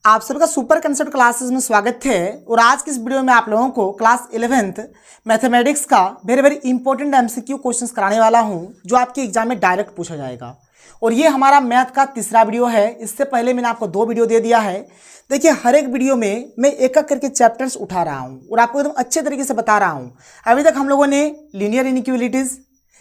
आप सभी का सुपर कंसेप्ट क्लासेस में स्वागत है। और आज की इस वीडियो में आप लोगों को क्लास 11th मैथमेटिक्स का वेरी इंपॉर्टेंट एमसीक्यू क्वेश्चंस कराने वाला हूं, जो आपके एग्जाम में डायरेक्ट पूछा जाएगा। और ये हमारा मैथ का तीसरा वीडियो है। इससे पहले मैंने आपको 2 वीडियो दे दिया है। देखिए, हर एक वीडियो में मैं एक एक करके चैप्टर्स उठा रहा हूँ और आपको एकदम अच्छे तरीके से बता रहा हूँ। अभी तक हम लोगों ने लीनियर इनइक्वालिटीज,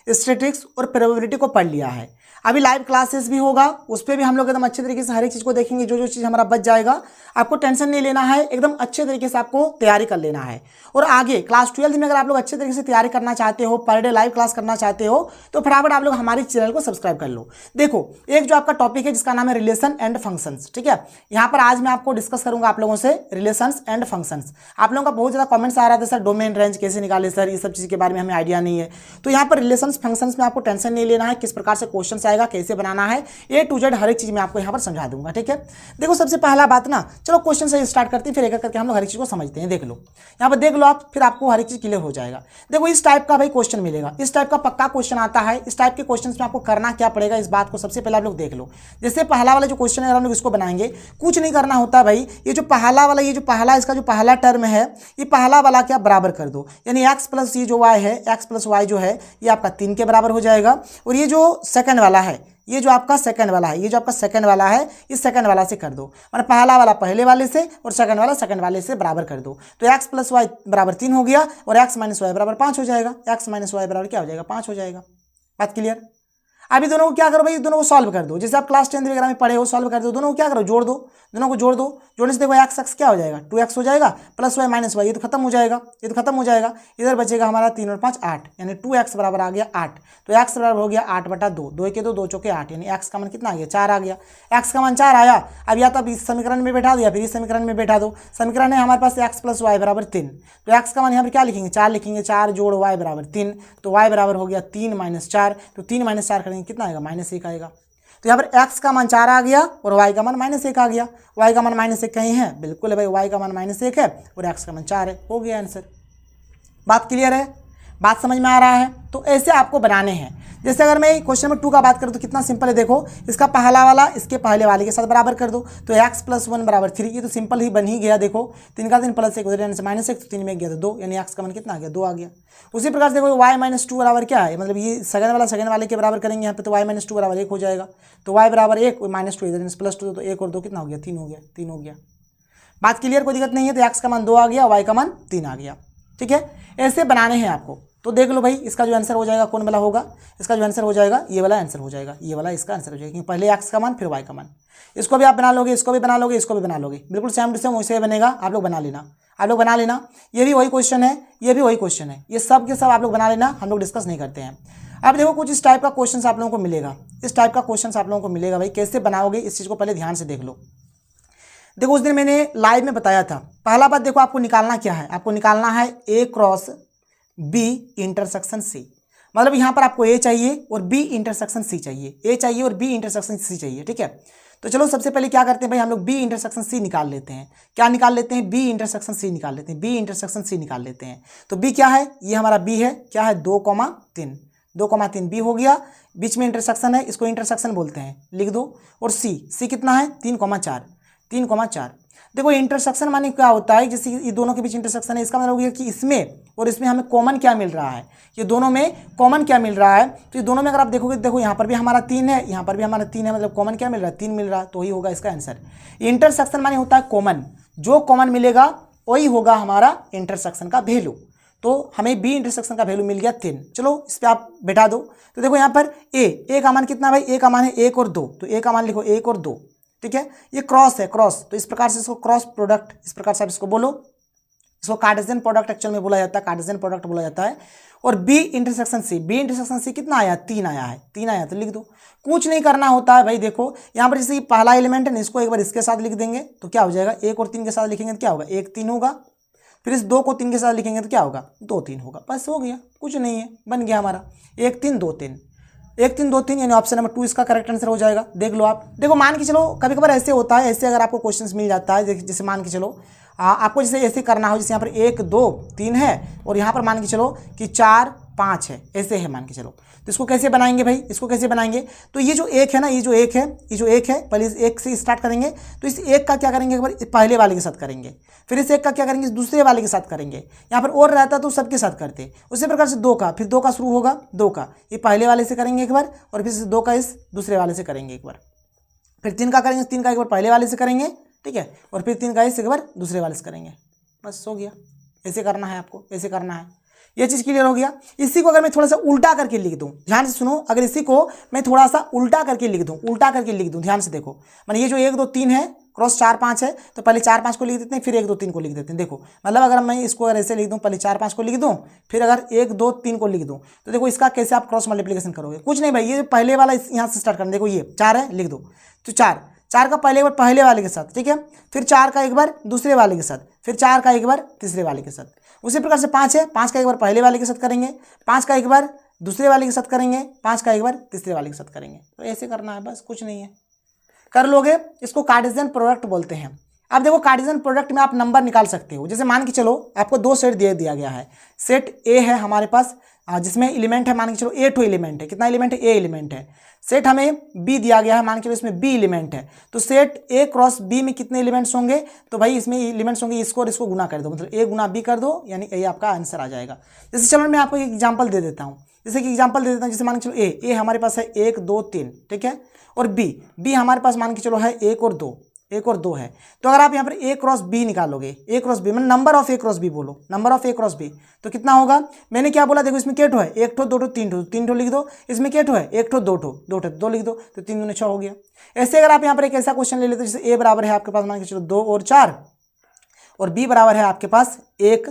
स्टैटिस्टिक्स और प्रोबेबिलिटी को पढ़ लिया है। अभी लाइव क्लासेस भी होगा, उस पर भी हम लोग एकदम अच्छे तरीके से हर एक चीज़ को देखेंगे। जो जो चीज़ हमारा बच जाएगा, आपको टेंशन नहीं लेना है, एकदम अच्छे तरीके से आपको तैयारी कर लेना है। और आगे क्लास 12 में अगर आप लोग अच्छे तरीके से तैयारी करना चाहते हो, पर डे लाइव क्लास करना चाहते हो, तो फटाफट आप लोग हमारे चैनल को सब्सक्राइब कर लो। देखो, एक जो आपका टॉपिक है जिसका नाम है रिलेशन एंड फंक्शंस, ठीक है। यहाँ पर आज मैं आपको डिस्कस करूंगा आप लोगों से रिलेशंस एंड फंक्शंस। आप लोगों का बहुत ज़्यादा कमेंट्स आ रहा था, सर डोमेन रेंज कैसे निकाले सर, ये सब चीज़ के बारे में हमें आइडिया नहीं है। तो यहाँ पर रिलेशंस फंक्शंस में आपको टेंशन नहीं लेना है, किस प्रकार से क्वेश्चन आएगा, कैसे बनाना है, A to Z हर एक चीज मैं आपको यहाँ पर समझा दूंगा, ठीक है। देखो, सबसे पहला बात ना, चलो क्वेश्चन से स्टार्ट करते हैं, फिर एक एक करके हम लोग हर एक चीज को समझते हैं। देख लो, यहाँ पर देख लो आप, फिर आपको हर एक चीज क्लियर हो जाएगा। देखो, इस टाइप का भाई क्वेश्चन मिलेगा, इस टाइप का पक्का क्वेश्चन आता है। इस टाइप के क्वेश्चन में आपको करना क्या पड़ेगा, इस बात को सबसे पहले आप लोग देख लो। जैसे पहला वाला जो क्वेश्चन है, हम लोग इसको बनाएंगे, कुछ नहीं करना होता भाई। ये जो पहला वाला, ये जो पहला, इसका जो पहला टर्म है, ये पहला वाला क्या बराबर कर दो, यानी x प्लस ये जो y है, x प्लस वाई जो है, ये आपका 3 के बराबर हो जाएगा। और ये जो सेकंड वाला है, ये जो आपका सेकंड वाला है, ये जो आपका सेकंड वाला है, इस सेकंड वाला से कर दो, मतलब पहला वाला पहले वाले से और सेकंड वाला सेकंड वाले से बराबर कर दो। तो x प्लस वाई बराबर 3 हो गया और x माइनस वाई बराबर 5 हो जाएगा। x माइनस वाई बराबर क्या हो जाएगा, 5 हो जाएगा। बात क्लियर। अभी दोनों को क्या करो भाई, दोनों को सॉल्व कर दो। जैसे आप क्लास 10 वगैरह में पढ़े हो, सॉल्व कर दो। दोनों को क्या करो, जोड़ दो, दोनों को जोड़ दो। जोड़ने से देखो x क्या हो जाएगा, 2x हो जाएगा, प्लस वाई माइनस वाई, ये तो खत्म हो जाएगा, ये तो खत्म हो जाएगा। इधर बचेगा हमारा 3 और 5 8, यानी 2x बराबर आ गया 8। तो x बराबर हो गया 8/2, 2 के 2, 2 चौके 8, यानी x का मान कितना आ गया, 4 आ गया। x का मान 4 आया। अब या तो अब इस समीकरण में बैठा दो या फिर इस समीकरण में बैठा दो। समीकरण है हमारे पास x प्लस वाई बराबर 3, तो x का मान यहाँ पर क्या लिखेंगे, 4 लिखेंगे। 4 जोड़ y बराबर 3, तो y बराबर हो गया 3 माइनस 4। तो 3 माइनस 4 करेंगे कितना आएगा, -1 आएगा। तो यहाँ पर x का मान 4 आ गया और y का मान -1 आ गया। y का मान -1 कहीं है, बिल्कुल है भाई, y का मान -1 है और x का मान 4 है। हो गया आंसर। बात क्लियर है, बात समझ में आ रहा है। तो ऐसे आपको बनाने हैं। जैसे अगर मैं क्वेश्चन नंबर 2 का बात करूँ तो कितना सिंपल है। देखो, इसका पहला वाला इसके पहले वाले के साथ बराबर कर दो, तो x प्लस 1 बराबर 3। ये तो सिंपल ही बन ही गया। देखो, 3 का 3 प्लस 1 यानी -1, तो 3 में गया तो 2, यानी x का मान कितना आ गया, 2 आ गया। उसी प्रकार से देखो, y माइनस 2 बराबर क्या है, मतलब ये सेकंड वाले के बराबर करेंगे यहाँ पे, तो y माइनस 2 बराबर 1 हो जाएगा। तो y बराबर 1 -2 इधर प्लस 2, तो 1 और 2 कितना हो गया, 3 हो गया, 3 हो गया। बात क्लियर, कोई दिक्कत नहीं है। तो x का मान 2 आ गया, y का मान 3 आ गया, ठीक है। ऐसे बनाने हैं आपको। तो देख लो भाई, इसका जो आंसर हो जाएगा कौन वाला होगा, इसका जो आंसर हो जाएगा ये वाला आंसर हो जाएगा, ये वाला इसका आंसर हो जाएगा, क्योंकि पहले x का मान फिर y का मान। इसको भी आप बना लोगे, इसको भी बना लोगे, इसको भी बना लोगे, बिल्कुल सेम टू सेम वैसे बनेगा। आप लोग बना लेना, आप लोग बना लेना। ये भी वही क्वेश्चन है, ये भी वही क्वेश्चन है, ये सब के सब आप लोग बना लेना, हम लोग डिस्कस नहीं करते हैं। अब देखो, कुछ इस टाइप का क्वेश्चन आप लोगों को मिलेगा, इस टाइप का क्वेश्चन आप लोगों को मिलेगा। भाई कैसे बनाओगे, इस चीज़ को पहले ध्यान से देख लो। देखो, उस दिन मैंने लाइव में बताया था। पहला बात देखो, आपको निकालना क्या है, आपको निकालना है A cross B intersection C। मतलब यहाँ पर आपको A चाहिए और B इंटरसेक्शन C चाहिए, A चाहिए और B इंटरसेक्शन C चाहिए, ठीक है। तो चलो सबसे पहले क्या करते हैं भाई, हम लोग B इंटरसेक्शन C निकाल लेते हैं। क्या निकाल लेते हैं, B इंटरसेक्शन C निकाल लेते हैं, B इंटरसेक्शन C निकाल लेते हैं। तो B क्या है, ये हमारा B है, क्या है 2,3, 2,3 B हो गया। बीच में इंटरसेक्शन है, इसको इंटरसेक्शन बोलते हैं, लिख दो। और C कितना है, 3,4, 3,4। देखो, इंटरसेक्शन माने क्या होता है, जैसे ये दोनों के बीच इंटरसेक्शन है, इसका मतलब हो गया कि इसमें और इसमें हमें कॉमन क्या मिल रहा है, ये दोनों में कॉमन क्या मिल रहा है। तो ये दोनों में अगर आप देखोगे, देखो यहाँ पर भी हमारा 3 है, यहाँ पर भी हमारा 3 है, मतलब कॉमन क्या मिल रहा है, 3 मिल रहा है, तो वही होगा इसका आंसर। इंटरसेक्शन माने होता है कॉमन, जो कॉमन मिलेगा वही होगा हमारा इंटरसेक्शन का वैल्यू। तो हमें B इंटरसेक्शन का वैल्यू मिल गया 3। चलो इस पर आप बैठा दो। तो देखो यहाँ पर A का मान कितना भाई, A का मान है 1 और 2, तो A का मान लिखो 1 और 2, ठीक है। ये क्रॉस है, क्रॉस, तो इस प्रकार से इसको क्रॉस प्रोडक्ट, इस प्रकार से आप इसको बोलो। इसको कार्टेशियन प्रोडक्ट एक्चुअल में बोला जाता है, कार्टेशियन प्रोडक्ट बोला जाता है। और B इंटरसेक्शन C कितना आया, 3 आया है, 3 आया, तो लिख दो। कुछ नहीं करना होता है भाई। देखो यहाँ पर जैसे पहला एलिमेंट है ना, इसको एक बार इसके साथ लिख देंगे तो क्या हो जाएगा, 1 और 3 के साथ लिखेंगे तो क्या होगा, 1 3 होगा। फिर इस 2 को 3 के साथ लिखेंगे तो क्या होगा, 2 3 होगा। बस हो गया, कुछ नहीं है, बन गया हमारा 1 3 2 3, 1 3 2 3, यानी ऑप्शन नंबर 2 इसका करेक्ट आंसर हो जाएगा। देख लो आप। देखो, मान के चलो कभी कभार ऐसे होता है, ऐसे अगर आपको क्वेश्चंस मिल जाता है, जैसे मान के चलो आपको जैसे ऐसे करना हो, जैसे यहाँ पर 1 2 3 है और यहाँ पर मान के चलो कि 4 5 है, ऐसे है मान के चलो। तो इसको कैसे बनाएंगे भाई, इसको कैसे बनाएंगे, तो ये जो एक है ना, ये जो एक है पहले इस एक से स्टार्ट करेंगे। तो इस एक का क्या करेंगे, एक बार पहले वाले के साथ करेंगे, फिर इस एक का क्या करेंगे, दूसरे वाले के साथ करेंगे। यहाँ पर और रहता तो सबके साथ करते। उसी प्रकार से 2 का, फिर 2 का शुरू होगा, 2 का ये पहले वाले से करेंगे एक बार, और फिर 2 का इस दूसरे वाले से करेंगे एक बार। फिर 3 का करेंगे, 3 का एक बार पहले वाले से करेंगे, ठीक है, और फिर 3 का इस एक बार दूसरे वाले से करेंगे। बस हो गया, ऐसे करना है आपको, ऐसे करना है। ये चीज़ क्लियर हो गया। इसी को अगर मैं थोड़ा सा उल्टा करके लिख दूं, ध्यान से सुनो, अगर इसी को मैं थोड़ा सा उल्टा करके लिख दूं, ध्यान से देखो, मैंने ये जो 1 2 3 है क्रॉस 4 5 है, तो पहले 4 5 को लिख देते हैं, फिर 1 2 3 को लिख देते हैं। देखो मतलब अगर मैं इसको अगर ऐसे लिख दूं, पहले 4 5 को लिख दूं, फिर अगर 1 2 3 को लिख दूं, तो देखो इसका कैसे आप क्रॉस मल्टीप्लिकेशन करोगे। कुछ नहीं भाई, ये पहले वाला यहाँ से स्टार्ट करना, देखो ये 4 है, लिख दो, तो 4 का पहले एक बार पहले वाले के साथ, ठीक है, फिर 4 का एक बार दूसरे वाले के साथ, फिर 4 का एक बार तीसरे वाले के साथ। उसी प्रकार से 5 है, 5 का एक बार पहले वाले के साथ करेंगे, 5 का एक बार दूसरे वाले के साथ करेंगे, 5 का एक बार तीसरे वाले के साथ करेंगे। तो ऐसे करना है, बस कुछ नहीं है, कर लोगे। इसको कार्टेशियन प्रोडक्ट बोलते हैं। अब देखो कार्टेशियन प्रोडक्ट में आप नंबर निकाल सकते हो। जैसे मान के चलो आपको 2 सेट दे दिया गया है। सेट ए है हमारे पास, जिसमें एलिमेंट है, मान के चलो ए टू एलिमेंट है। कितना एलिमेंट है, ए एलिमेंट है। सेट हमें बी दिया गया है, मान के चलो इसमें बी एलिमेंट है। तो सेट ए क्रॉस बी में कितने एलिमेंट्स होंगे, तो भाई इसमें एलिमेंट्स होंगे, इसको और इसको गुना कर दो, मतलब ए गुना बी कर दो, यानी ये आपका आंसर आ जाएगा। जैसे चलो मैं आपको एक एग्जाम्पल दे देता हूँ, जैसे मान के चलो ए हमारे पास है 1 2 3, ठीक है, और बी हमारे पास मान के चलो है 1 और 2 है। तो अगर आप यहाँ पर ए क्रॉस बी निकालोगे, ए क्रॉस बी मतलब number of A cross B बोलो, number of A cross B, तो कितना होगा। मैंने क्या बोला, देखो इसमें क्या ठो है, 1 ठो 2 ठो 3 ठो लिख दो। इसमें क्या ठो है, 1 ठो 2 ठो 2 लिख दो, तो 3 दूनी 6 हो गया। ऐसे अगर आप यहाँ पर एक ऐसा क्वेश्चन ले लेते हो, जैसे ए बराबर है आपके पास मान के चलो 2 और 4, और बी बराबर है आपके पास 1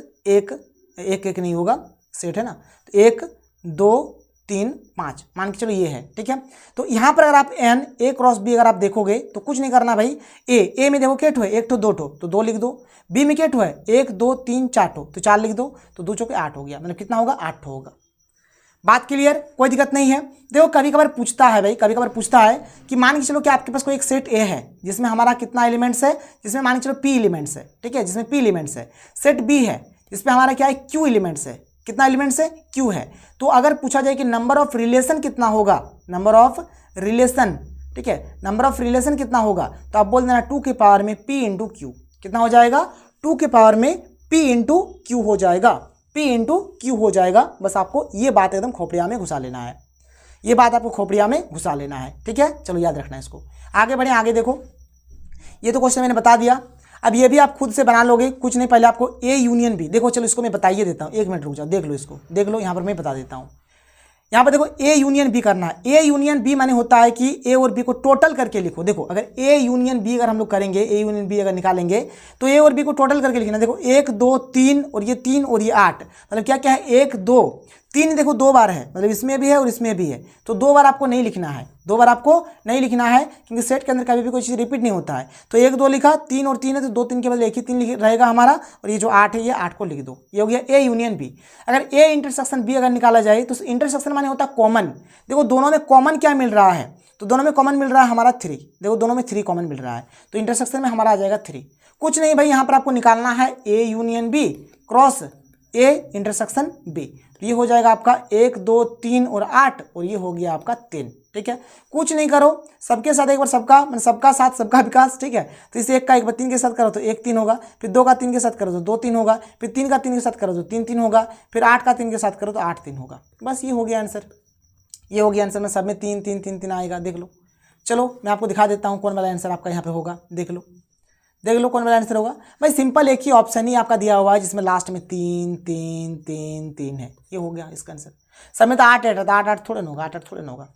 1 नहीं होगा, सेट है ना, तो 1 2 3 5 मान के चलो ये है, ठीक है। तो यहाँ पर अगर आप एन ए क्रॉस बी अगर आप देखोगे तो कुछ नहीं करना भाई। ए में देखो क्या ठो है, 1 ठो 2 ठो, तो 2 लिख दो। बी में क्या ठो है, 1 2 3 4 ठो, तो 4 लिख दो, तो 2 चौके 8 हो गया, मतलब कितना होगा, 8 ठो होगा। बात क्लियर, कोई दिक्कत नहीं है। देखो कभी कभार पूछता है भाई, कभी कभार पूछता है कि मान के चलो कि आपके पास कोई एक सेट ए है जिसमें हमारा कितना एलिमेंट्स है, जिसमें मान के चलो पी एलिमेंट्स है, ठीक है, जिसमें पी एलिमेंट्स है। सेट बी है जिसमें हमारा क्या है, क्यू एलिमेंट्स है। कितना एलिमेंट्स है, क्यू है। तो अगर पूछा जाए कि नंबर ऑफ रिलेशन कितना होगा, नंबर ऑफ रिलेशन, ठीक है, नंबर ऑफ रिलेशन कितना होगा, तो आप बोल देना 2 के पावर में p इंटू क्यू। कितना हो जाएगा, 2 के पावर में p इंटू क्यू हो जाएगा, p इंटू क्यू हो जाएगा। बस आपको ये बात एकदम खोपड़िया में घुसा लेना है, ये बात आपको खोपड़िया में घुसा लेना है, ठीक है। चलो याद रखना है इसको। आगे बढ़े, आगे देखो, ये तो क्वेश्चन मैंने बता दिया। अब ये भी आप खुद से बना लोगे, कुछ नहीं, पहले आपको ए यूनियन बी, देखो चलो इसको मैं बताइए देता हूँ, 1 मिनट रुक जाओ, देख लो इसको, देख लो, यहाँ पर मैं बता देता हूँ। यहाँ पर देखो ए यूनियन बी करना है। ए यूनियन बी माने होता है कि ए और बी को टोटल करके लिखो। देखो अगर ए यूनियन बी अगर हम लोग करेंगे, ए यूनियन बी अगर निकालेंगे तो ए और बी को टोटल करके लिखना। देखो 1 2 3 और ये 3 और ये 8, मतलब क्या क्या है, 1 2 3, देखो 2 बार है, मतलब इसमें भी है और इसमें भी है, तो 2 बार आपको नहीं लिखना है, 2 बार आपको नहीं लिखना है, क्योंकि सेट के अंदर कभी भी कोई चीज़ रिपीट नहीं होता है। तो 1 2 लिखा, 3 और 3 है, तो 2 3 के बदले 1 ही 3 रहेगा हमारा, और ये जो 8 है ये 8 को लिख दो। ये हो गया ए यूनियन बी। अगर ए इंटरसेक्शन बी अगर निकाला जाए तो इंटरसेक्शन माने होता है कॉमन। देखो दोनों में कॉमन क्या मिल रहा है, तो दोनों में कॉमन मिल रहा है हमारा 3। देखो दोनों में 3 कॉमन मिल रहा है, तो इंटरसेक्शन में हमारा आ जाएगा 3। कुछ नहीं भाई, यहाँ पर आपको निकालना है A union B cross A intersection B. तो ये हो जाएगा आपका 1 2 3 और 8, और ये हो गया आपका 3, ठीक है। कुछ नहीं करो, सबके साथ एक बार सबका, मतलब सबका साथ सबका विकास, ठीक है। तो इसे 1 का एक बार 3 के साथ करो तो 1 3 होगा, फिर 2 का 3 के साथ करो तो 2 3 होगा, फिर 3 का 3 के साथ करो तो 3 3 होगा, फिर 8 का 3 के साथ करो तो 8 3 होगा। बस ये हो गया आंसर, ये हो गया आंसर। में सब में 3 3 3 3 आएगा, देख लो। चलो मैं आपको दिखा देता हूँ कौन वाला आंसर आपका यहाँ पे होगा, देख लो, देख लो कौन वाला आंसर होगा। भाई सिंपल एक ही ऑप्शन ही आपका दिया हुआ है जिसमें लास्ट में 3 3 3 3 है, ये हो गया इसका आंसर। सब में तो 8 8 8 8 थोड़े ना होगा, 8 8 थोड़े ना होगा।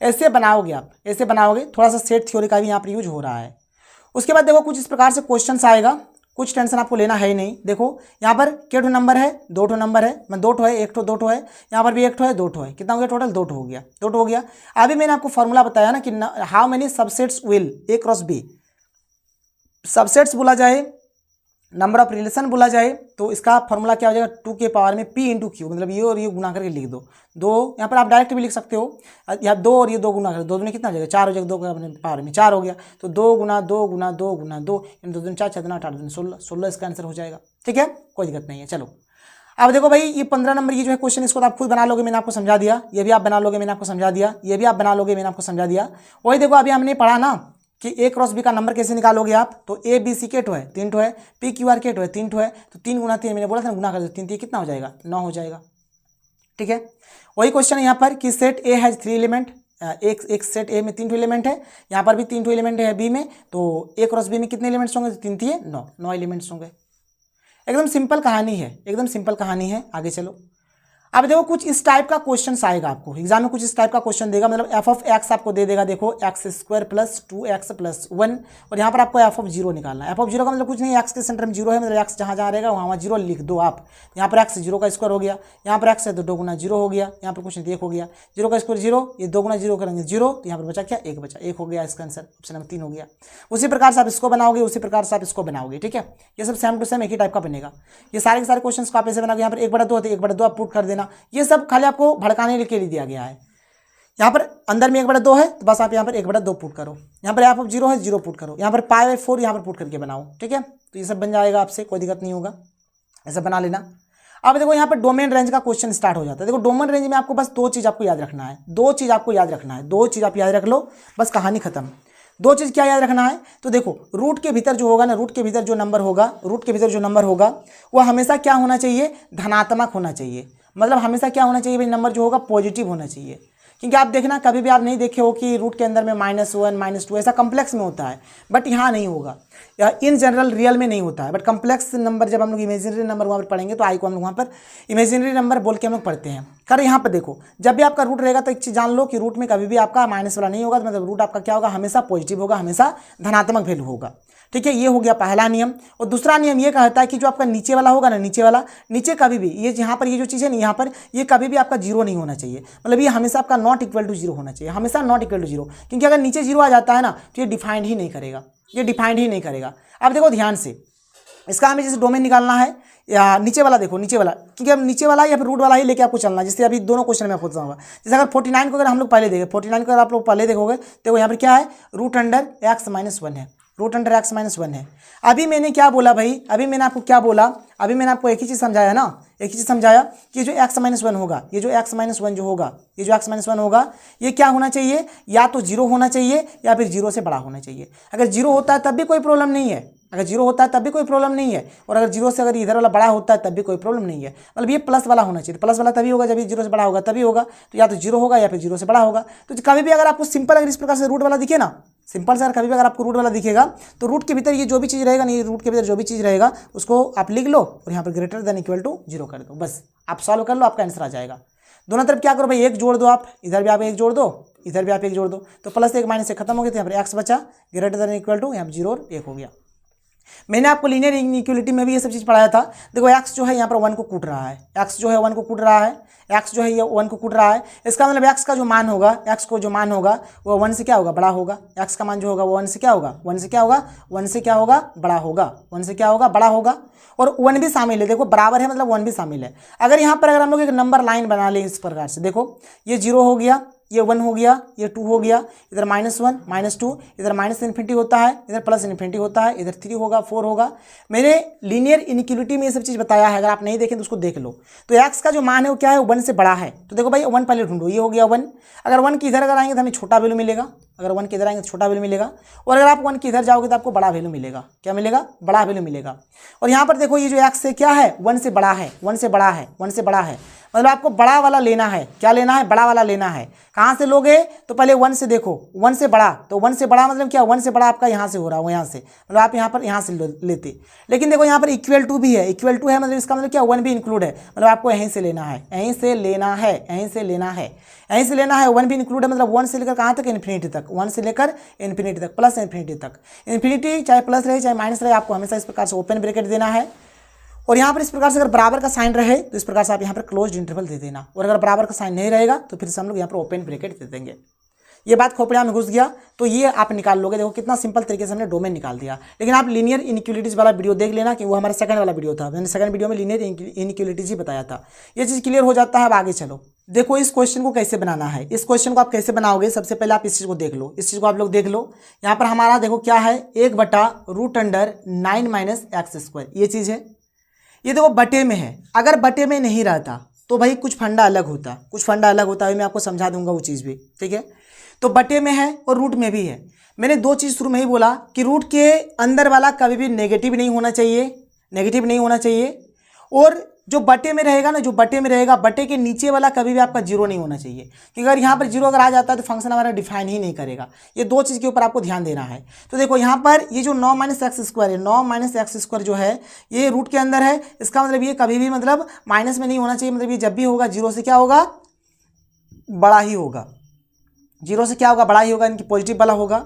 ऐसे बनाओगे आप, ऐसे बनाओगे, थोड़ा सा सेट थ्योरी का भी यहाँ पर यूज हो रहा है। उसके बाद देखो कुछ इस प्रकार से क्वेश्चन आएगा, कुछ टेंशन आपको लेना है ही नहीं। देखो यहाँ पर क्या ठो नंबर है, 2 ठो नंबर है, मैं 2 ठो है, 1 ठो 2 ठो है, यहाँ पर भी 1 ठो है 2 ठो है, कितना हो गया टोटल, 2 ठो हो गया, 2 ठो हो गया। अभी मैंने आपको फॉर्मूला बताया ना कि how many subsets will A cross B, subsets बोला जाए, नंबर ऑफ रिलेशन बोला जाए, तो इसका फॉर्मूला क्या हो जाएगा, 2 के पावर में p इंटू क्यू, मतलब ये और ये गुना करके लिख दो। 2 यहाँ पर आप डायरेक्ट भी लिख सकते हो, यहाँ 2 और ये 2 गुना कर, 2 में कितना हो जाएगा, 4 हो जाएगा, 2 के पावर में 4 हो गया, तो 2 गुना 2 गुना 2 गुना 2, 2 4 6 8 16 16 इसका आंसर हो जाएगा, ठीक है, कोई दिक्कत नहीं है। चलो अब देखो भाई ये 15 नंबर की जो है क्वेश्चन, इसको तो आप खुद बना लोगे, मैंने आपको समझा दिया। ये भी आप बना लोगे, मैंने आपको समझा दिया। ये भी आप बना लोगे, मैंने आपको समझा दिया। वही देखो अभी हमने पढ़ा ना कि ए क्रॉस बी का नंबर कैसे निकालोगे आप, तो ए बी सी के टो है 3 ठो है, पी क्यू आर के टो है 3 ठो है, तो 3 गुना 3 मैंने बोला था गुना कर दो 3 कितना हो जाएगा 9 हो जाएगा। ठीक है, वही क्वेश्चन है यहाँ पर कि सेट ए हैज 3 एलिमेंट, एक सेट ए में 3 ठो एलिमेंट है, यहाँ पर भी 3 ठो एलिमेंट है बी में, तो ए क्रॉस बी में कितने एलिमेंट्स होंगे, 3 3 9 एलिमेंट्स होंगे। एकदम सिंपल कहानी है, एकदम सिंपल कहानी है। आगे चलो, अब देखो कुछ इस टाइप का क्वेश्चन आएगा आपको एग्जाम में, कुछ इस टाइप का क्वेश्चन देगा, मतलब एफ ऑफ एक्स आपको दे देगा, देखो x square plus 2x plus 1, और यहाँ पर आपको एफ ऑफ 0 निकालना है। एफ ऑफ 0 का मतलब कुछ नहीं, एक्स के सेंटर में 0 है, मतलब एक्स जहाँ जहाँ रहेगा वहाँ 0 लिख दो आप। यहाँ पर एक्स 0 का स्क्वायर हो गया, यहाँ पर एक्स है तो 2 गुना 0 हो गया, यहाँ पर कुछ नहीं 1 हो गया, 0 का स्क्वायर 0, ये 2 गुना 0 करेंगे 0, तो यहाँ पर बचा क्या 1 बचा, 1 हो गया, इसका आंसर ऑप्शन नंबर 3 हो गया। उसी प्रकार से आप इसको बनाओगे, उसी प्रकार से आप इसको बनाओगे। ठीक है, ये सब सेम टू सेम एक ही टाइप का बनेगा। ये सारे के सारे क्वेश्चन को आप ऐसे बनाओगे, यहाँ पर 1/2 होते 1/2 आप पुट कर देना, ये सब खाली आपको भड़काने के लिए दिया गया है। यहाँ पर अंदर में 1/2 है तो बस आप यहाँ पर 1/2 पुट करो, यहाँ पर एफ ऑफ 0 है 0 पुट करो, यहाँ पर π/4 यहाँ पर पुट करके बनाओ। ठीक है, तो ये सब बन जाएगा आपसे, कोई दिक्कत नहीं होगा, ऐसा बना लेना। अब देखो यहाँ पर डोमेन रेंज का क्वेश्चन स्टार्ट हो जाता है। देखो डोमेन रेंज में आपको बस 2 चीज़ आपको याद रखना है, 2 चीज़ आपको याद रखना है, 2 चीज़ आप याद रख लो, बस कहानी खत्म। 2 चीज़ क्या याद रखना है, तो देखो रूट के भीतर जो होगा ना, रूट के भीतर जो नंबर होगा, रूट के भीतर जो नंबर होगा वो हमेशा क्या होना चाहिए, धनात्मक होना चाहिए। मतलब हमेशा क्या होना चाहिए भाई, नंबर जो होगा पॉजिटिव होना चाहिए। क्योंकि आप देखना कभी भी आप नहीं देखे हो कि रूट के अंदर में -1 -2 ऐसा कम्प्लेक्स में होता है, बट यहाँ नहीं होगा, या इन जनरल रियल में नहीं होता है। बट कम्प्लेक्स नंबर जब हम लोग इमेजिनरी नंबर वहाँ पर पढ़ेंगे तो आई को हम लोग वहाँ पर इमेजिनरी नंबर बोल के हम लोग पढ़ते हैं। कर यहाँ पर देखो जब भी आपका रूट रहेगा तो एक चीज़ जान लो कि रूट में कभी भी आपका माइनस वाला नहीं होगा, मतलब रूट आपका क्या होगा, हमेशा पॉजिटिव होगा, हमेशा धनात्मक वैल्यू होगा। ठीक है, ये हो गया पहला नियम। और दूसरा नियम ये कहता है कि जो आपका नीचे वाला होगा ना, नीचे वाला, नीचे कभी भी ये यहाँ पर ये जो चीज़ है ना यहाँ पर, ये कभी भी आपका 0 नहीं होना चाहिए। मतलब ये हमेशा आपका नॉट इक्वल टू 0 होना चाहिए, हमेशा नॉट इक्वल टू 0। क्योंकि अगर नीचे 0 आ जाता है ना तो ये डिफाइंड ही नहीं करेगा, ये डिफाइंड ही नहीं करेगा। अब देखो ध्यान से, इसका हमें जैसे डोमेन निकालना है, या नीचे वाला देखो, नीचे वाला, क्योंकि अब नीचे वाला या फिर रूट वाला ही लेके आपको चलना है। जैसे अभी दोनों क्वेश्चन में पूछता हूँ, जैसे अगर 49 को अगर हम लोग पहले देखें, 49 को अगर आप लोग पहले देखोगे देखो यहाँ पर क्या है, √(x-1) है, √(x-1) है। अभी मैंने क्या बोला भाई, अभी मैंने आपको क्या बोला, अभी मैंने आपको एक ही चीज़ समझाया ना, एक ही चीज़ समझाया कि जो x-1 होगा, ये जो x-1 जो होगा, ये जो x-1 होगा, ये क्या होना चाहिए, या तो 0 होना चाहिए या फिर 0 से बड़ा होना चाहिए। अगर 0 होता है तब भी कोई प्रॉब्लम नहीं है, अगर 0 होता है तब भी कोई प्रॉब्लम नहीं है, और अगर 0 से अगर इधर वाला बड़ा होता है तब भी कोई प्रॉब्लम नहीं है। मतलब ये प्लस वाला होना चाहिए, प्लस वाला तभी होगा जब ये 0 से बड़ा होगा, तभी होगा। तो या तो 0 होगा या फिर 0 से बड़ा होगा। तो कभी भी अगर आपको सिंपल अगर इस प्रकार से रूट वाला दिखे ना, सिंपल से कभी भी अगर आपको रूट वाला दिखेगा तो रूट के भीतर ये जो भी चीज़ रहेगा नहीं, रूट के भीतर जो भी चीज़ रहेगा उसको आप लिख लो और यहाँ पर >= 0 कर दो, बस आप सॉल्व कर लो, आपका आंसर आ जाएगा। दोनों तरफ क्या करो भाई, 1 जोड़ दो आप, इधर भी आप 1 जोड़ दो, इधर भी आप 1 जोड़ दो, तो +1 -1 खत्म हो गया, तो यहाँ पर x बचा > यहाँ पर 0 और 1 हो गया। मैंने आपको लीनियर इनइक्वालिटी में भी ये सब चीज़ पढ़ाया था। देखो x जो है यहाँ पर 1 को कूट रहा है, x जो है 1 को कूट रहा है, x जो है ये 1 को कूट रहा है। इसका मतलब x का जो मान होगा, x को जो मान होगा वो 1 से क्या होगा, बड़ा होगा। x का मान जो होगा वो 1 से क्या होगा, 1 से क्या होगा, 1 से क्या होगा, बड़ा होगा, 1 से क्या होगा, बड़ा होगा। और 1 भी शामिल है, देखो बराबर है मतलब 1 भी शामिल है। अगर यहाँ पर अगर हम लोग एक नंबर लाइन बना लें इस प्रकार से, देखो ये 0 हो गया, ये 1 हो गया, ये 2 हो गया, इधर -1 -2, इधर -∞ होता है, इधर +∞ होता है, इधर 3 होगा, 4 होगा। मैंने लीनियर इनइक्वालिटी में ये सब चीज़ बताया है, अगर आप नहीं देखें तो उसको देख लो। तो x का जो मान है वो क्या है, 1 से बड़ा है। तो देखो भाई 1 पहले ढूंढो, ये हो गया 1। अगर 1 की इधर अगर आएंगे तो हमें छोटा वैल्यू मिलेगा, अगर 1 के इधर आएंगे तो छोटा वैल्यू मिलेगा, और अगर आप 1 के इधर जाओगे तो आपको बड़ा वैल्यू मिलेगा। क्या मिलेगा, बड़ा वैल्यू मिलेगा। और यहाँ पर देखो ये जो x है क्या है, 1 से बड़ा है, 1 से बड़ा है, 1 से बड़ा है, मतलब आपको बड़ा वाला लेना है। क्या लेना है, बड़ा वाला लेना है। कहाँ से लोगे, तो पहले 1 से देखो, 1 से बड़ा, तो 1 से बड़ा मतलब क्या, 1 से बड़ा आपका यहाँ से हो रहा है, यहाँ से, मतलब आप यहाँ पर यहाँ से लेते। लेकिन देखो यहाँ पर =2 भी है, =2 है, मतलब इसका मतलब क्या, 1 भी इंक्लूड है, मतलब आपको यहीं से लेना है, यहीं से लेना है, यहीं से लेना है, यहीं से लेना है। 1 भी इंक्लूड है, मतलब 1 से लेकर कहाँ तक, इन्फिनिटी तक, 1 से लेकर इन्फिनिटी तक, प्लस इन्फिनिटी तक। इन्फिनिटी चाहे प्लस रहे चाहे माइनस रहे, आपको हमेशा इस प्रकार से ओपन ब्रैकेट देना है। और यहाँ पर इस प्रकार से अगर बराबर का साइन रहे तो इस प्रकार से आप यहाँ पर क्लोज्ड इंटरवल दे देना, और अगर बराबर का साइन नहीं रहेगा तो फिर से हम लोग यहाँ पर ओपन ब्रैकेट दे देंगे। ये बात खोपड़िया में घुस गया तो ये आप निकाल लोगे। देखो कितना सिंपल तरीके से हमने डोमेन निकाल दिया। लेकिन आप लीनियर इनइक्वालिटीज वाला वीडियो देख लेना, कि वो हमारा सेकंड वाला वीडियो था, मैंने सेकंड वीडियो में लीनियर इनइक्वालिटीज ही बताया था। ये चीज़ क्लियर हो जाता है। अब आगे चलो, देखो इस क्वेश्चन को कैसे बनाना है। इस क्वेश्चन को आप कैसे बनाओगे, सबसे पहले आप इस चीज़ को देख लो, इस चीज़ को आप लोग देख लो। यहाँ पर हमारा देखो क्या है, 1/√9 - x², ये चीज़ है। ये देखो बटे में है, अगर बटे में नहीं रहता तो भाई कुछ फंडा अलग होता, कुछ फंडा अलग होता है, मैं आपको समझा दूंगा वो चीज़ भी, ठीक है। तो बटे में है और रूट में भी है। मैंने दो चीज़ शुरू में ही बोला कि रूट के अंदर वाला कभी भी नेगेटिव नहीं होना चाहिए, नेगेटिव नहीं होना चाहिए, और जो बटे में रहेगा ना, जो बटे में रहेगा, बटे के नीचे वाला कभी भी आपका जीरो नहीं होना चाहिए, क्योंकि अगर यहाँ पर जीरो अगर आ जाता है तो फंक्शन हमारा डिफाइन ही नहीं करेगा। ये दो चीज़ के ऊपर आपको ध्यान देना है। तो देखो यहाँ पर ये जो 9 - x² है, 9 - x² जो है ये रूट के अंदर है, इसका मतलब ये कभी भी मतलब माइनस में नहीं होना चाहिए, मतलब ये जब भी होगा जीरो से क्या होगा, बड़ा ही होगा, जीरो से क्या होगा, बड़ा ही होगा, इनकी पॉजिटिव वाला होगा।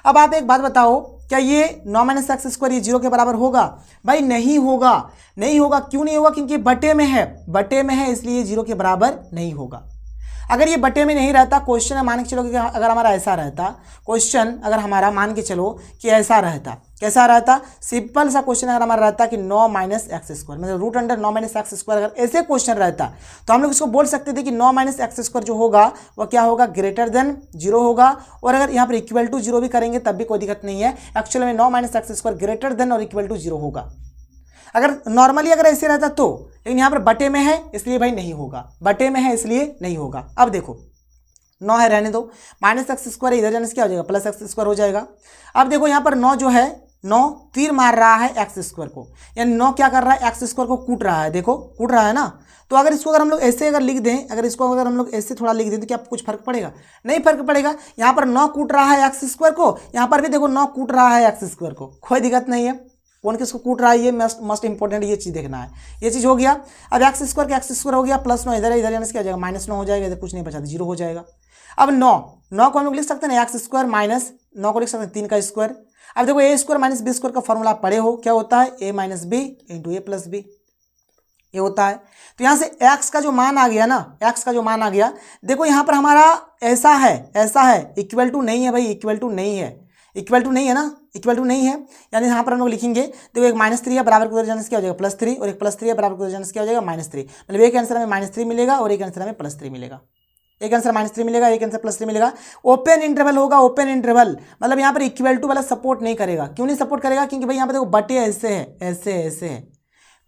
अब आप एक बात बताओ, क्या ये 9 - x² ये जीरो के बराबर होगा? भाई नहीं होगा, नहीं होगा। क्यों नहीं होगा? क्योंकि बटे में है, बटे में है, इसलिए जीरो के बराबर नहीं होगा। अगर ये बटे में नहीं रहता, क्वेश्चन मान के चलो कि अगर हमारा ऐसा रहता, क्वेश्चन अगर हमारा मान के चलो कि ऐसा रहता, कैसा रहता, सिंपल सा क्वेश्चन अगर हमारा रहता कि 9 - x², मतलब रूट अंडर 9 - x², अगर ऐसे क्वेश्चन रहता तो हम लोग इसको बोल सकते थे कि 9 - x² जो होगा वह क्या होगा, ग्रेटर देन जीरो होगा। और अगर यहाँ पर इक्वल टू जीरो भी करेंगे तब भी कोई दिक्कत नहीं है। एक्चुअली में 9 - x² ग्रेटर देन और इक्वल टू जीरो होगा अगर नॉर्मली अगर ऐसे रहता तो, लेकिन यहाँ पर बटे में है इसलिए भाई नहीं होगा, बटे में है इसलिए नहीं होगा। अब देखो 9 है, रहने दो, -x² इधर जाने से क्या हो जाएगा, +x² हो जाएगा। अब देखो यहाँ पर 9 जो है, 9 तीर मार रहा है x² को, यानी 9 क्या कर रहा है, x² को कूट रहा है, देखो कूट रहा है ना। तो अगर इसको अगर हम लोग ऐसे अगर लिख दें, अगर इसको अगर हम लोग ऐसे थोड़ा लिख दें तो क्या कुछ फर्क पड़ेगा? नहीं फर्क पड़ेगा। यहाँ पर 9 कूट रहा है x² को, यहाँ पर भी देखो 9 कूट रहा है x² को, कोई दिक्कत नहीं है। कौन किसको कूट रहा है ये मस्ट इंपॉर्टेंट, ये चीज़ देखना है। ये चीज़ हो गया। अब x² का x² हो गया, +9 इधर है, इधर जाने से क्या हो जाएगा, -9 हो जाएगा, इधर कुछ नहीं बचा, जीरो हो जाएगा। अब 9 को हम लोग लिख सकते हैं x² माइनस 9 को लिख सकते हैं 3 का स्क्वायर। अब देखो a² - b² का फॉर्मूला आप पढ़े हो, क्या होता है, a - b × a + b, ये होता है। तो यहाँ से x का जो मान आ गया ना, x का जो मान आ गया, देखो यहाँ पर हमारा ऐसा है, इक्वल टू नहीं है भाई, इक्वल टू नहीं है, इक्वल टू नहीं है ना, इक्वल टू नहीं है, यानी यहाँ पर हम लोग लिखेंगे, देखो एक -3 है, बराबर को उधर जाने से क्या हो जाएगा, +3, और एक +3 है, बराबर को उधर जाने से क्या हो जाएगा, -3। मतलब एक आंसर हमें -3 मिलेगा और एक आंसर हमें +3 मिलेगा, एक आंसर -3 मिलेगा, एक आंसर +3 मिलेगा। ओपन इंटरवल होगा, ओपन इंटरवल, मतलब यहाँ पर इक्वल टू वाला सपोर्ट नहीं करेगा। क्यों नहीं सपोर्ट करेगा? क्योंकि भाई यहाँ पर देखो बटे ऐसे है, ऐसे है,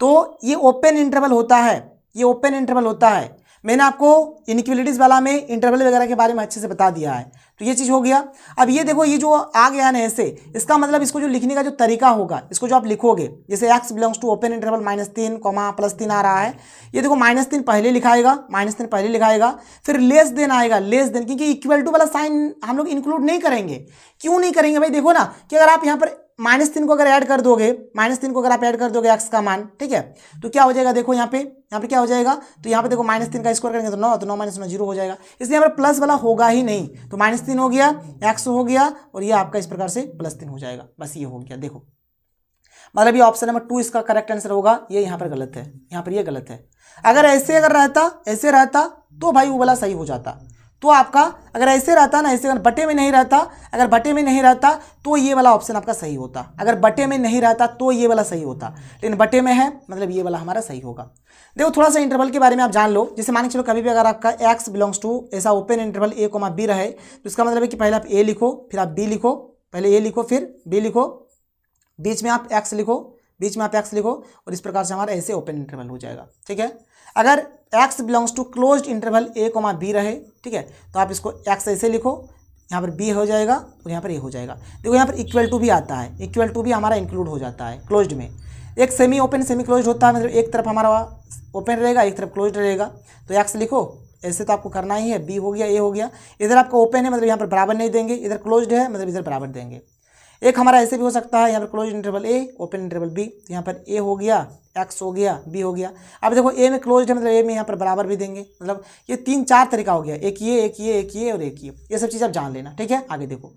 तो ये ओपन इंटरवल होता है, ये ओपन इंटरवल होता है। मैंने आपको इनइक्वलिटीज वाला में इंटरवल वगैरह के बारे में अच्छे से बता दिया है, तो ये चीज़ हो गया। अब ये देखो, ये जो आ गया ना ऐसे, इसका मतलब इसको जो लिखने का जो तरीका होगा, इसको जो आप लिखोगे, जैसे x belongs to open interval -3, +3 आ रहा है, ये देखो -3 पहले लिखाएगा, -3 पहले लिखाएगा, फिर लेस देन आएगा, लेस देन, क्योंकि इक्वल टू वाला साइन हम लोग इंक्लूड नहीं करेंगे। क्यों नहीं करेंगे भाई? देखो ना कि अगर आप यहाँ पर -3 को अगर ऐड कर दोगे, -3 को अगर आप ऐड कर दोगे x का मान, ठीक है, तो क्या हो जाएगा, देखो यहाँ पे क्या हो जाएगा, तो यहाँ पे देखो -3 का स्क्वायर करेंगे तो 9, तो 9 - 9 0 हो जाएगा, इसलिए यहाँ पर प्लस वाला होगा ही नहीं। तो -3 हो गया, x हो गया, और ये आपका इस प्रकार से +3 हो जाएगा, बस ये हो गया। देखो मतलब ये ऑप्शन नंबर 2 इसका करेक्ट आंसर होगा, ये यहाँ पर गलत है, यहाँ पर ये गलत है। अगर ऐसे रहता, ऐसे रहता तो भाई वो वाला सही हो जाता। तो आपका अगर ऐसे रहता ना, ऐसे अगर बटे में नहीं रहता, अगर बटे में नहीं रहता तो ये वाला ऑप्शन आपका सही होता, अगर बटे में नहीं रहता तो ये वाला सही होता, लेकिन बटे में है, मतलब ये वाला हमारा सही होगा। देखो थोड़ा सा इंटरवल के बारे में आप जान लो। जैसे मान के चलो कभी भी अगर आपका x बिलोंग्स टू ऐसा ओपन इंटरवल a, b रहे, तो इसका मतलब है कि पहले आप a लिखो, फिर आप b लिखो, पहले a लिखो, फिर b लिखो, बीच में आप x लिखो, बीच में आप x लिखो, और इस प्रकार से हमारा ऐसे ओपन इंटरवल हो जाएगा, ठीक है। अगर x belongs to closed interval a, b रहे, ठीक है, तो आप इसको x ऐसे लिखो, यहाँ पर b हो जाएगा और यहाँ पर a हो जाएगा। देखो यहाँ पर इक्वल टू भी आता है, इक्वल टू भी हमारा इंक्लूड हो जाता है क्लोज्ड में। एक सेमी ओपन सेमी क्लोज्ड होता है, मतलब एक तरफ हमारा ओपन रहेगा, एक तरफ क्लोज्ड रहेगा। तो x लिखो, ऐसे तो आपको करना ही है, b हो गया, a हो गया, इधर आपका ओपन है मतलब यहाँ पर बराबर नहीं देंगे, इधर क्लोज्ड है मतलब इधर बराबर देंगे। एक हमारा ऐसे भी हो सकता है, यहाँ पर close interval a, open interval b, तो यहाँ पर a हो गया, x हो गया, b हो गया। अब देखो a में क्लोज है मतलब a में यहाँ पर बराबर भी देंगे, मतलब ये 3-4 तरीका हो गया, एक ये और एक ये सब चीज़ आप जान लेना, ठीक है। आगे देखो,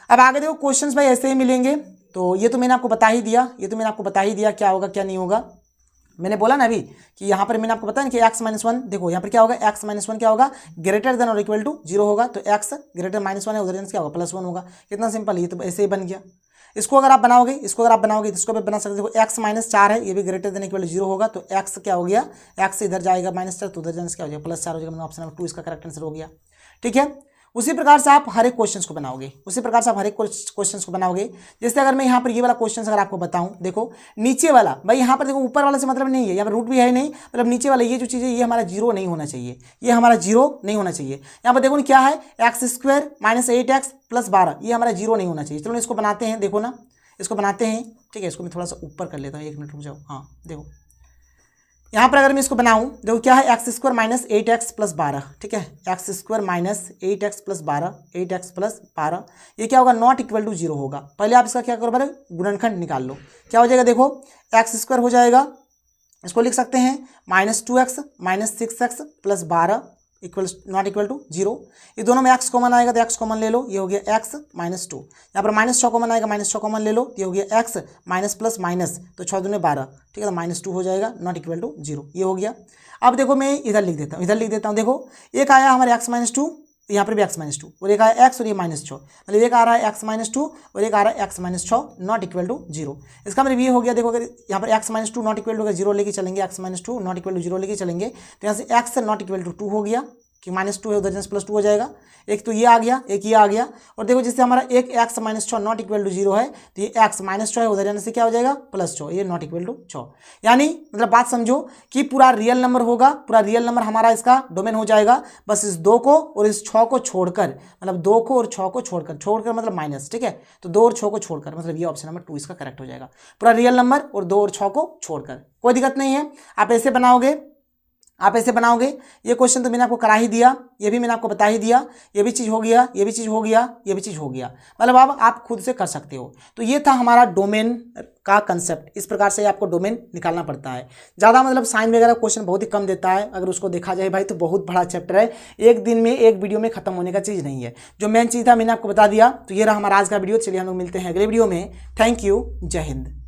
अब आगे देखो क्वेश्चंस भाई ऐसे ही मिलेंगे। तो ये तो मैंने आपको बता ही दिया, क्या होगा क्या नहीं होगा। मैंने बोला ना अभी कि यहाँ पर मैंने आपको बताया कि x-1, देखो यहाँ पर क्या होगा, x-1 क्या होगा, ग्रेटर देन और इक्वल टू 0 होगा, तो x ग्रेटर -1 है, उधर क्या होगा, +1 होगा। कितना सिंपल, ये तो ऐसे ही बन गया। इसको अगर आप बनाओगे तो इसको भी बना सकते हो। x -4 है, ये भी ग्रेटर देन इक्वल टू 0 होगा, तो x क्या हो गया, x इधर जाएगा -4, तो उधर जाने से क्या हो जाएगा, +4 हो जाएगा। ऑप्शन नंबर 2 इसका करेक्ट आंसर हो गया, ठीक है। उसी प्रकार से आप हर एक क्वेश्चन को बनाओगे, जैसे अगर मैं यहाँ पर ये वाला क्वेश्चन अगर आपको बताऊं, देखो नीचे वाला, भाई यहाँ पर देखो ऊपर वाला से मतलब नहीं है, यहाँ पर रूट भी है नहीं, मतलब नीचे वाला ये जो चीज़ है ये हमारा जीरो नहीं होना चाहिए, यहाँ पर देखो क्या है x² - 8x + 12, ये हमारा जीरो नहीं होना चाहिए। चलो इसको बनाते हैं, देखो ना इसको बनाते हैं, ठीक है। इसको मैं थोड़ा सा ऊपर कर लेता हूँ, 1 मिनट रुक जाओ। हाँ देखो यहाँ पर अगर मैं इसको बनाऊँ, देखो क्या है x² - 8x + 12, ठीक है, x² - 8x + 12, 8x + 12, ये क्या होगा नॉट इक्वल टू 0 होगा। पहले आप इसका क्या करो, बारे गुणनखंड निकाल लो, क्या हो जाएगा, देखो x² हो जाएगा, इसको लिख सकते हैं -2x - 6x + 12 not equal to 0। ये दोनों में x कॉमन आएगा तो x कॉमन ले लो, ये हो गया x - 2। यहाँ पर -6 कॉमन आएगा, -6 कॉमन ले लो, ये हो गया x - माइनस तो 6 दूने 12, ठीक है, तो -2 हो जाएगा, नॉट इक्वल टू 0, ये हो गया। अब देखो मैं इधर लिख देता हूँ, देखो एक आया हमारे x - 2, यहाँ पर भी x - 2, और एक आया x और ये -6, मतलब एक आ रहा है x - 2 और एक आ रहा है x - 6 नॉट इक्वल टू 0। इसका मतलब ये हो गया, देखो अगर यहाँ पर x - 2 नॉट इक्वल टू 0 लेके चलेंगे, x - 2 नॉट इक्वल टू 0 लेके चलेंगे, तो यहाँ से x नॉट इक्वल टू 2 हो गया कि -2 है उधर से +2 हो जाएगा। एक तो ये आ गया, एक ये आ गया, और देखो जिससे हमारा एक x - 6 नॉट इक्वल टू 0 है, तो ये x - 6 है उधर जाने से क्या हो जाएगा +6, ये नॉट इक्वल टू 6। यानी मतलब बात समझो कि पूरा रियल नंबर होगा, पूरा रियल नंबर हमारा इसका डोमेन हो जाएगा, बस इस 2 को और इस 6 को छोड़कर, मतलब 2 को और 6 को छोड़कर मतलब माइनस, ठीक है, तो 2 और 6 को छोड़कर, मतलब ये ऑप्शन नंबर 2 इसका करेक्ट हो जाएगा, पूरा रियल नंबर और 2 और 6 को छोड़कर। कोई दिक्कत नहीं है, आप ऐसे बनाओगे, ये क्वेश्चन तो मैंने आपको करा ही दिया, ये भी मैंने आपको बता ही दिया, ये भी चीज़ हो गया, ये भी चीज़ हो गया, ये भी चीज़ हो गया, मतलब अब आप खुद से कर सकते हो। तो ये था हमारा डोमेन का कंसेप्ट, इस प्रकार से आपको डोमेन निकालना पड़ता है। ज़्यादा मतलब साइन वगैरह क्वेश्चन बहुत ही कम देता है, अगर उसको देखा जाए भाई तो बहुत बड़ा चैप्टर है, एक दिन में एक वीडियो में खत्म होने का चीज़ नहीं है। जो मेन चीज़ था मैंने आपको बता दिया। तो ये रहा हमारा आज का वीडियो, चलिए हम लोग मिलते हैं अगले वीडियो में। थैंक यू, जय हिंद।